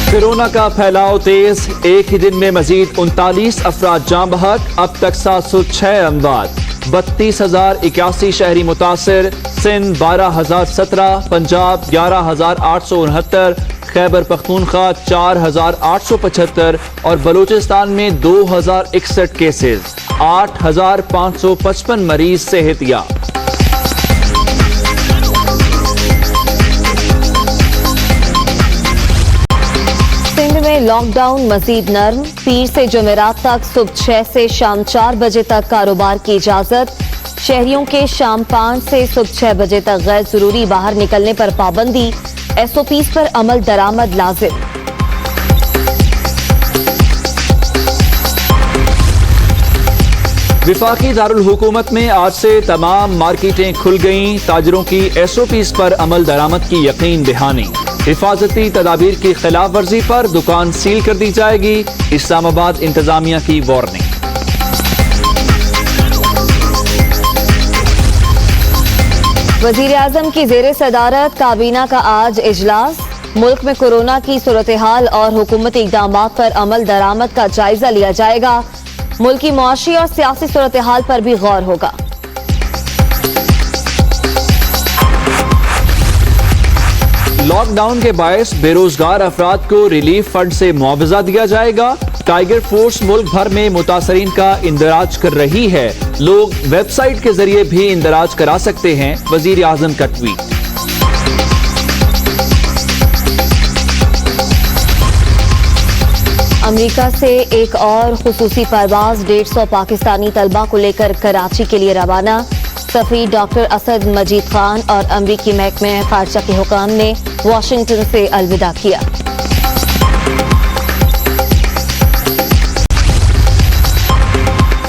Corona का फैलाव तेज, एक ही दिन में मजीद 39 अफराद जान बहक, अब तक 706 अमवात, 32,081 शहरी मुतासिर, सिंध 12,017, पंजाब 11,869, खैबर पख्तूनख्वा 4,875 और बलूचिस्तान में 2,061 केसेस, 8,555 मरीज सेहतियाब। सिंध में लॉकडाउन मजीद नर्म, पीर से जुमेरात तक सुबह 6 से शाम 4 बजे तक कारोबार की इजाजत, शहरियों के शाम 5 से सुबह 6 बजे तक गैर जरूरी बाहर निकलने पर पाबंदी, SOPs पर अमल दरामद लाजिम। विफाकी दारुल हुकूमत में आज से तमाम मार्केटें खुल गईं, ताजरों की SOPs पर अमल दरामद की यकीन दहानी, हिफाजती तदाबीर की खिलाफ वर्जी पर दुकान सील कर दी जाएगी, इस्लामाबाद इंतजामिया की वार्निंग। वजीर आजम की जेर सदारत काबीना का आज इजलास, मुल्क में कोरोना की सूरत हाल और हुकूमती इक़दामात पर अमल दरामद का जायजा लिया जाएगा, मुल्क की मुआशी और सियासी सूरत हाल पर भी गौर होगा। लॉकडाउन के बायस बेरोजगार अफराद को रिलीफ फंड से मुआवजा दिया जाएगा, टाइगर फोर्स मुल्क भर में मुतासरीन का इंदराज कर रही है, लोग वेबसाइट के जरिए भी इंदराज करा सकते हैं, वजीर आजम का ट्वीट। अमेरिका से एक और खुसूसी परवाज 150 पाकिस्तानी तलबा को लेकर कराची के लिए रवाना, सफीर डॉक्टर असद मजीद खान और अमरीकी महकमे खारजा के हुकाम ने वाशिंगटन से अलविदा किया।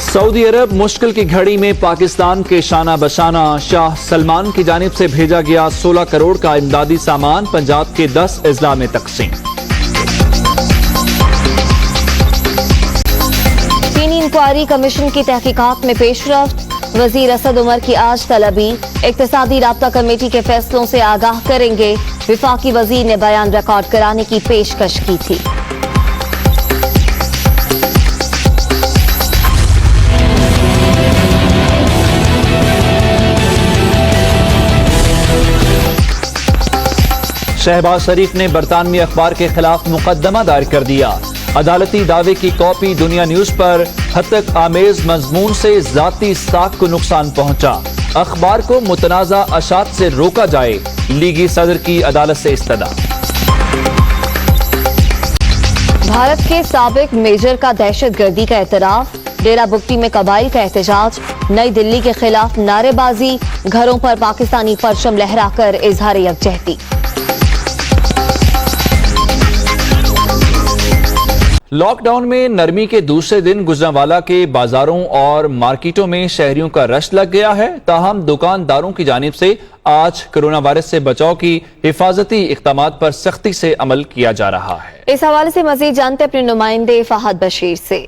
सऊदी अरब मुश्किल की घड़ी में पाकिस्तान के शाना बशाना, शाह सलमान की जानिब से भेजा गया 16 करोड़ का इमदादी सामान पंजाब के 10 अजला में तकसीम। चीनी इंक्वायरी कमीशन की तहकीकात में पेशरफ्त, वजीर असद उमर की आज तलबी, इक्तिसादी राब्ता कमेटी के फैसलों से आगाह करेंगे, विफाकी वजीर ने बयान रिकॉर्ड कराने की पेशकश की थी। शहबाज शरीफ ने बरतानवी अखबार के खिलाफ मुकदमा दायर कर दिया, अदालती दावे की कॉपी दुनिया न्यूज पर हतक आमेज मजमून से जाती साख को नुकसान पहुंचा, अखबार को मुतनाज़ा अशात से रोका जाए, लीगी सदर की अदालत से इस्तदा। भारत के साबिक मेजर का दहशतगर्दी का एतराफ, डेरा बुगटी में कबाइल का एहतजाज, नई दिल्ली के खिलाफ नारेबाजी, घरों पर पाकिस्तानी परचम लहराकर इजहार यकजहती। लॉकडाउन में नरमी के दूसरे दिन गुजरांवाला के बाजारों और मार्केटों में शहरियों का रश लग गया है, ताहम दुकानदारों की जानिब से आज कोरोना वायरस से बचाव की हिफाजती इक़दामात पर सख्ती से अमल किया जा रहा है। इस हवाले से मजीद जानते अपने नुमाइंदे फहद बशीर से।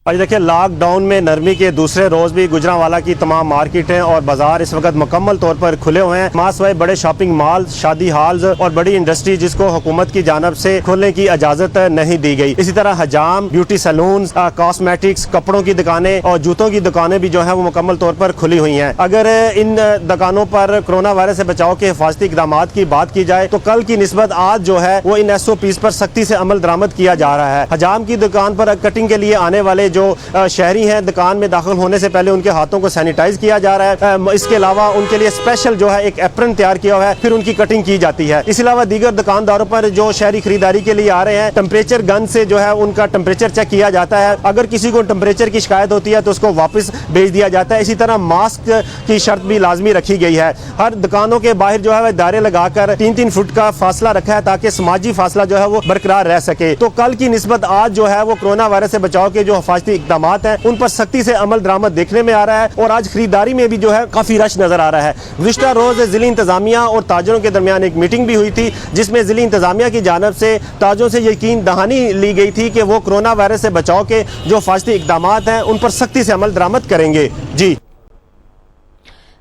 आज देखिए, लॉकडाउन में नरमी के दूसरे रोज भी गुजरांवाला की तमाम मार्केटें और बाजार इस वक्त मुकम्मल तौर पर खुले हुए हैं। मासवाए बड़े शॉपिंग मॉल, शादी हॉल्स और बड़ी इंडस्ट्री जिसको हुकूमत की जानब से खोलने की इजाजत नहीं दी गई। इसी तरह हजाम, ब्यूटी सैलून, कॉस्मेटिक्स, कपड़ों की दुकानें और जूतों की दुकानें भी जो है वो मुकम्मल तौर पर खुली हुई हैं। अगर इन दुकानों पर कोरोना वायरस से बचाव के हिफाजती इक़दामात की बात की जाए तो कल की निस्बत आज जो है वो इन SOPs पर सख्ती से अमल दरामद किया जा रहा है। हजाम की दुकान पर कटिंग के लिए आने वाले जो शहरी हैं, दुकान में दाखिल होने से पहले उनके हाथों को सैनिटाइज किया जा रहा है। इसके अलावा उनके लिए स्पेशल जो है एक एप्रन तैयार किया हुआ है, फिर उनकी कटिंग की जाती है। इसके अलावा दीगर दुकानदारों पर जो शहरी खरीदारी के लिए आ रहे हैं, टेम्परेचर गन से जो है उनका टेम्परेचर चेक किया जाता है। अगर किसी को टेम्परेचर की शिकायत होती है तो उसको वापस भेज दिया जाता है। इसी तरह मास्क की शर्त भी लाजमी रखी गई है। हर दुकानों के बाहर जो है दायरे लगाकर 3-3 फुट का फासला रखा है ताकि समाजी फासला जो है वो बरकरार रह सके। तो कल की निस्बत आज जो है वो कोरोना वायरस से बचाव के जो हिफाजती इक़दामात हैं उन पर सख्ती से अमल दरामद देखने में आ रहा है और आज खरीदारी में भी जो है काफी रश नजर आ रहा है। गुज़िश्ता रोज जिली इंतजामिया और ताजरों के दरमियान एक मीटिंग भी हुई थी जिसमें जिली इंतजामिया की जानब से ताजरों से यकीन दहानी ली गई थी कि वो कोरोना वायरस से बचाव के जो हिफाजती इक़दामात हैं उन पर सख्ती से अमल दरामद करेंगे। जी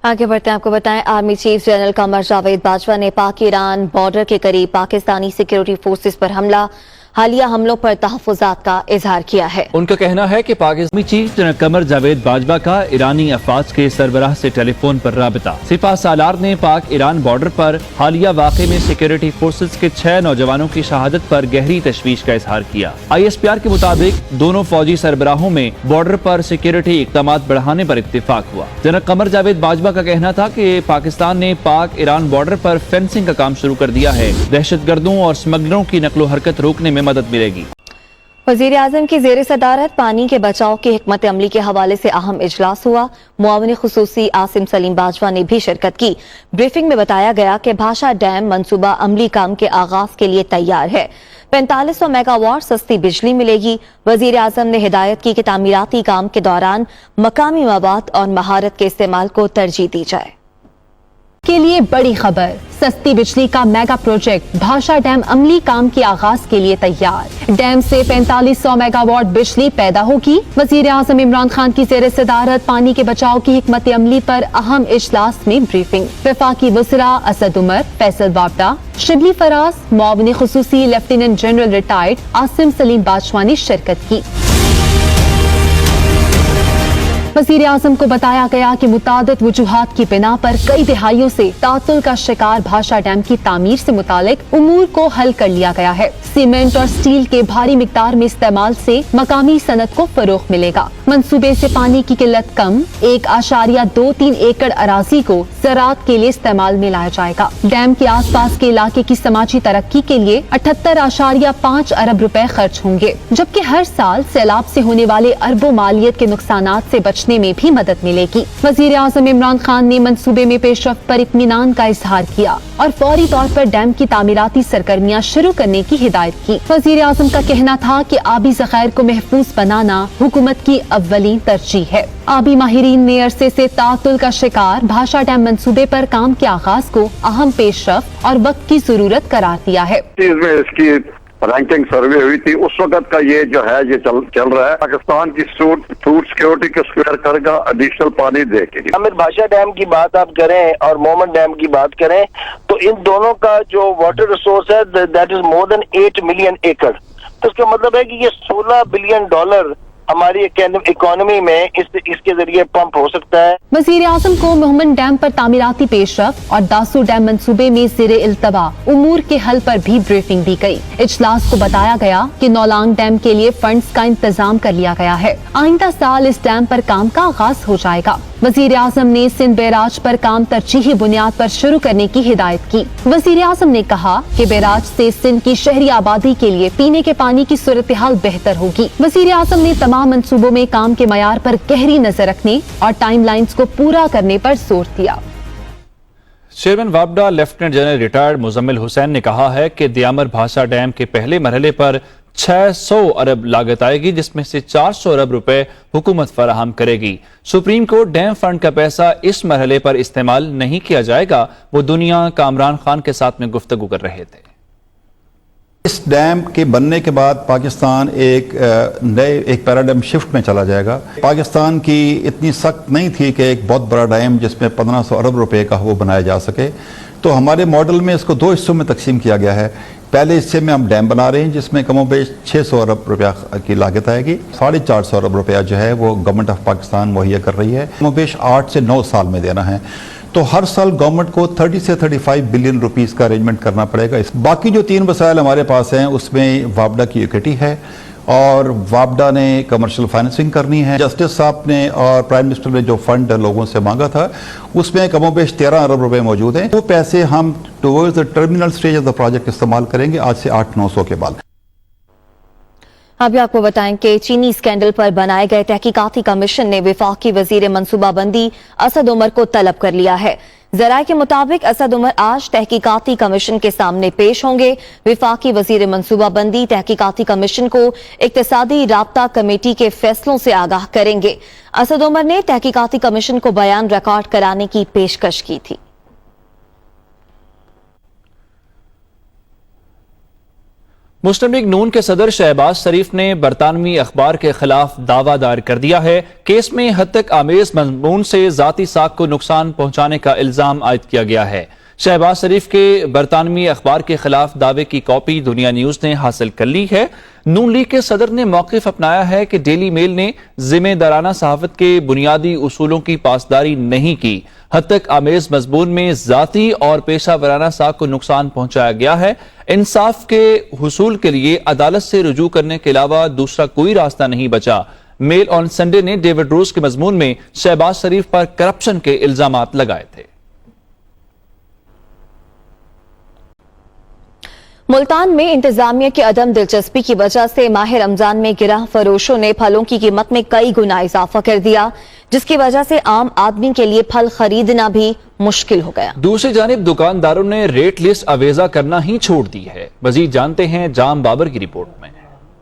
आगे बढ़ते हैं, आपको बताएं army chief general Qamar Javed Bajwa ने पाक ईरान बॉर्डर के करीब पाकिस्तानी सिक्योरिटी फोर्सेस पर हमला हालिया हमलों पर तहफ़्फ़ुज़ात का इजहार किया है। उनका कहना है कि पाकिस्तानी चीफ जनरल कमर जावेद बाजवा का ईरानी अफवाज के सरबराह से टेलीफोन पर राबता। सिपा सालार ने पाक ईरान बॉर्डर पर हालिया वाक़े में सिक्योरिटी फोर्सेस के 6 नौजवानों की शहादत पर गहरी तशवीश का इजहार किया। ISPR के मुताबिक दोनों फौजी सरबराहों में बॉर्डर पर सिक्योरिटी इक़दामात बढ़ाने पर इत्तेफाक हुआ। जनरल कमर जावेद बाजवा का कहना था कि पाकिस्तान ने पाक ईरान बॉर्डर पर फेंसिंग का काम शुरू कर दिया है। दहशतगर्दों और स्मगलरों की नकलो हरकत रोकने में मदद मिलेगी। वज़ीर आज़म की ज़ेर सदारत पानी के बचाव की हिकमत अमली के हवाले से अहम इजलास हुआ। मुआविन खुसूसी आसिम सलीम बाजवा ने भी शिरकत की। ब्रीफिंग में बताया गया कि भाषा डैम मंसूबा अमली काम के आगाज के लिए तैयार है। 4500 मेगावाट सस्ती बिजली मिलेगी। वज़ीर आज़म ने हिदायत की कि तामीराती काम के दौरान मकामी मवाद और महारत के इस्तेमाल को तरजीह दी जाए। के लिए बड़ी खबर, सस्ती बिजली का मेगा प्रोजेक्ट भाषा डैम अमली काम के आगाज के लिए तैयार। डैम से 4500 मेगावाट बिजली पैदा होगी। वजीर आजम इमरान खान की ज़ेर सदारत पानी के बचाव की हिकमत अमली पर अहम इजलास में ब्रीफिंग। वफाकी वज़रा असद उमर, फैसल वापडा, शिबली फराज, मुआविन खुसूसी lieutenant general retired Asim Saleem Bajwa ने शिरकत की। वज़ीर आज़म को बताया गया कि मुतादिद वजूहात की बिना पर कई दिहाइयों से तातुल का शिकार भाषा डैम की तामीर से मुतालिक उमूर को हल कर लिया गया है। सीमेंट और स्टील के भारी मिकदार में इस्तेमाल से मकामी सनत को फरोग मिलेगा। मंसूबे से पानी की किल्लत कम 1.23 एकड़ अराजी को ज़राअत के लिए इस्तेमाल में लाया जाएगा। डैम के आस पास के इलाके की समाजी तरक्की के लिए 78.5 अरब रुपए खर्च होंगे, जबकि हर साल सैलाब से होने वाले अरबों मालियत के नुकसानात से बचने में भी मदद मिलेगी। वज़ीर आज़म इमरान खान ने मंसूबे में पेशरफ्त पर इत्मीनान का इजहार किया और फौरी तौर पर डैम की तामीराती सरगर्मियां शुरू करने की हिदायत की। वज़ीर आज़म का कहना था कि आबी ज़खायर को महफूज बनाना हुकूमत की अव्वली तरजीह है। आबी माहिरीन ने अरसे से तातुल का शिकार भाषा डैम मंसूबे पर काम के आगाज को अहम पेशरफ्त और वक्त की जरूरत करार दिया है। रैंकिंग सर्वे हुई थी, उस वक्त का ये जो है ये चल रहा है। पाकिस्तान की फूड सिक्योरिटी को स्क्वायर करेगा एडिशनल पानी दे के। अमिर भाषा डैम की बात आप करें और मोमन डैम की बात करें तो इन दोनों का जो वाटर रिसोर्स है that is more than 8 million एकड़। तो इसका मतलब है कि ये $16 बिलियन हमारी इकोनॉमी में इसके जरिए पंप हो सकता है। वज़ीर आज़म को मोहम्मद डैम पर तामीराती पेशरफ्त और दासू डैम मंसूबे में ज़ेरे इल्तवा उमूर के हल पर भी ब्रीफिंग दी गई। इजलास को बताया गया कि नौलांग डैम के लिए फंड्स का इंतजाम कर लिया गया है। आइंदा साल इस डैम पर काम का आगाज हो जाएगा। वज़ीर आज़म ने सिंध बैराज पर काम तरजीही बुनियाद पर शुरू करने की हिदायत की। वज़ीर आज़म ने कहा कि बैराज से सिंध की शहरी आबादी के लिए पीने के पानी की सूरत हाल बेहतर होगी। वज़ीर आज़म ने तमाम मंसूबों में काम के मयार पर गहरी नजर रखने और टाइमलाइंस को पूरा करने पर जोर दिया। चेयरमैन वापडा lieutenant general retired Muzammil Hussain ने कहा है कि दियामर भाषा डैम के पहले मरहले पर 600 अरब लागत आएगी, जिसमें से 400 अरब रुपए हुकूमत फराहम करेगी। सुप्रीम कोर्ट डैम फंड का पैसा इस मरहले पर इस्तेमाल नहीं किया जाएगा, वो दुनिया कामरान खान के साथ में गुफ्तगू कर रहे थे। इस डैम के बनने के बाद पाकिस्तान एक पैराडाइम शिफ्ट में चला जाएगा। पाकिस्तान की इतनी सख्त नहीं थी कि एक बहुत बड़ा डैम जिसमें 1500 अरब रुपए का वो बनाया जा सके, तो हमारे मॉडल में इसको 2 हिस्सों में तकसीम किया गया है। पहले हिस्से में हम डैम बना रहे हैं जिसमें कमोबेश 600 अरब रुपया की लागत आएगी। 450 अरब रुपया जो है वो गवर्नमेंट ऑफ पाकिस्तान मुहैया कर रही है। कमोबेश 8 से 9 साल में देना है, तो हर साल गवर्नमेंट को 30 से 35 बिलियन रुपीस का अरेंजमेंट करना पड़ेगा। बाकी जो 3 वसाइल हमारे पास हैं उसमें वापडा की इक्विटी है और वापडा ने कमर्शियल फाइनेंसिंग करनी है। जस्टिस साहब ने और प्राइम मिनिस्टर ने जो फंड लोगों से मांगा था उसमें कमोबेश 13 अरब रुपए मौजूद हैं। वो पैसे हम towards the terminal stage of the project इस्तेमाल करेंगे आज से 8-900 के बाद। अभी आपको बताएं कि चीनी स्कैंडल पर बनाए गए तहकीकाती कमीशन ने वफाकी वजीर मनसूबाबंदी असद उमर को तलब कर लिया है। जराये के मुताबिक असद उमर आज तहकीकाती कमीशन के सामने पेश होंगे। वफाकी वजीर मनसूबाबंदी तहकीकाती कमीशन को इक्तिसादी राब्ता कमेटी के फैसलों से आगाह करेंगे। असद उमर ने तहकीकाती कमीशन को बयान रिकॉर्ड कराने की पेशकश की थी। मुस्लिम लीग नून के सदर शहबाज शरीफ ने बरतानवी अखबार के खिलाफ दावा दायर कर दिया है। केस में हद तक आमेज मजमून से जाती साख को नुकसान पहुंचाने का इल्जाम आयद किया गया है। शहबाज शरीफ के बरतानवी अखबार के खिलाफ दावे की कॉपी दुनिया न्यूज ने हासिल कर ली है। नून लीग के सदर ने मौक़िफ़ अपनाया है कि डेली मेल ने जिम्मेदाराना सहाफ़त के बुनियादी उसूलों की पासदारी नहीं की। हद तक आमेज मजमून में जाती और पेशा वराना साख को नुकसान पहुंचाया गया है। इंसाफ के हुसूल के लिए अदालत से रुजू करने के अलावा दूसरा कोई रास्ता नहीं बचा। मेल ऑन संडे ने डेविड रोज के मजमून में शहबाज शरीफ पर करप्शन के इल्जामात लगाए थे। मुल्तान में इंतजामिया की अदम दिलचस्पी की वजह से माह रमजान में गिरह फरोशों ने फलों की कीमत में कई गुना इजाफा कर दिया, जिसकी वजह से आम आदमी के लिए फल खरीदना भी मुश्किल हो गया। दूसरी जानिब दुकानदारों ने रेट लिस्ट अवेजा करना ही छोड़ दी है। मजीद जानते हैं जाम बाबर की रिपोर्ट में।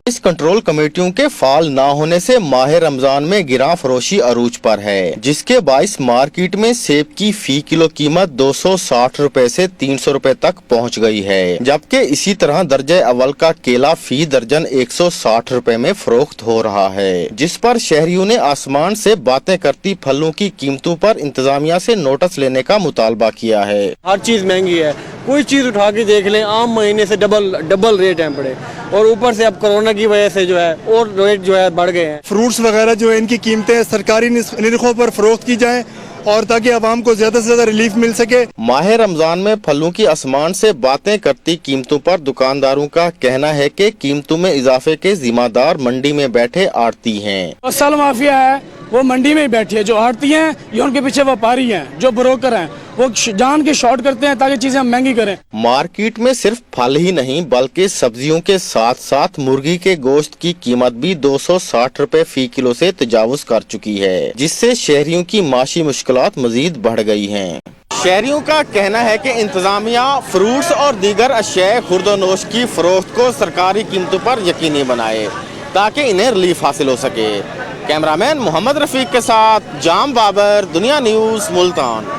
इस कंट्रोल कमेटियों के फाल ना होने से माह रमजान में गिरां फरोशी अरूज पर है, जिसके बाइस मार्केट में सेब की फी किलो कीमत 260 रुपए से 300 रुपए तक पहुंच गई है, जबकि इसी तरह दर्जे अव्वल का केला फी दर्जन 160 रुपए में फरोख्त हो रहा है, जिस पर शहरियों ने आसमान से बातें करती फलों की कीमतों पर इंतजामिया से नोटिस लेने का मुतालबा किया है। हर चीज महंगी है, कोई चीज उठा के देख लें आम महीने से डबल रेट हैं पड़े, और ऊपर से अब कोरोना की वजह से जो है और रेट जो है बढ़ गए हैं। फ्रूट्स वगैरह जो है इनकी कीमतें सरकारी निरखों पर फरोख्त की जाएं और ताकि आवाम को ज्यादा से ज्यादा रिलीफ मिल सके। माह रमजान में फलों की आसमान से बातें करती कीमतों पर दुकानदारों का कहना है कि कीमतों में इजाफे के जिम्मेदार मंडी में बैठे आड़ती हैं। असल माफिया है वो मंडी में ही बैठी है, जो आड़ती हैं ये उनके पीछे व्यापारी हैं, जो ब्रोकर हैं वो जान के शॉर्ट करते हैं ताकि चीजें हम महंगी करें। मार्केट में सिर्फ फल ही नहीं बल्कि सब्जियों के साथ साथ मुर्गी के गोश्त की कीमत भी 260 रुपए फी किलो से तजावुज कर चुकी है, जिससे शहरियों की माशी मुश्किलात मजीद बढ़ गई हैं। शहरियों का कहना है कि इंतजामिया फ्रूट्स और दीगर अशिया खुर्दोनोश की फरोख्त को सरकारी कीमतों पर यकीनी बनाए ताकि इन्हें रिलीफ हासिल हो सके। कैमरामैन मोहम्मद रफीक के साथ जाम बाबर, दुनिया न्यूज, मुल्तान।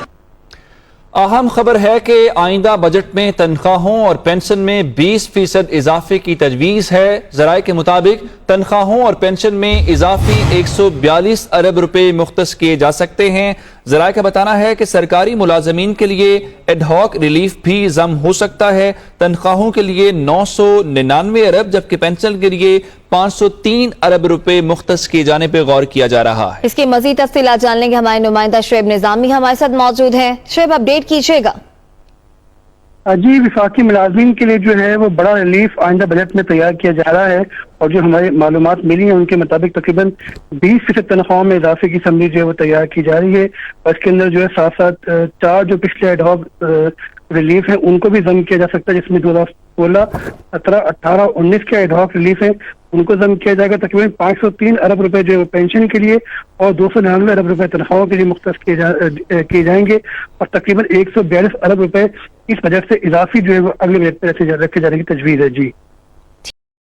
अहम खबर है कि आइंदा बजट में तनख्वाहों और पेंशन में 20% इजाफे की तजवीज़ है। ज़राए के मुताबिक तनख्वाहों और पेंशन में इजाफी 142 अरब रुपए मुख्तस किए जा सकते हैं। ज़राए का बताना है कि सरकारी मुलाजमीन के लिए एडहॉक रिलीफ भी जम हो सकता है। तनख्वाहों के लिए 999 अरब जबकि पेंशन के लिए 503 अरब रुपए मुख्तस किए जाने पर गौर किया जा रहा है। इसकी मजीद तफसीलात जान लेंगे, हमारे नुमाइंदा शुएब निजामी हमारे साथ मौजूद हैं। शुएब, अपडेट कीजिएगा। जी, विफाकी मुलाजमीन के लिए जो है वो बड़ा रिलीफ आइंदा बजट में तैयार किया जा रहा है, और जो हमारी मालूमात मिली है उनके मुताबिक तकरीबन 20% तनख्वाहों में इजाफे की समरी जो है वो तैयार की जा रही है। और इसके अंदर जो है साथ साथ 4 जो पिछले एडहॉक रिलीफ है उनको भी जम किया जा सकता है, जिसमें 2016, 17, 18, 19 के एडहॉक रिलीफ है उनको जम किया जाएगा। तकरीबन 503 अरब रुपए जो पेंशन के लिए और 299 अरब रुपए तनख्वाहों के लिए मुख्तस किए जाएंगे, और तकरीबन 142 अरब रुपए इस बजट से इजाफी जो है वो अगले बजट पर रखे जाने की तजवीज़ है। जी।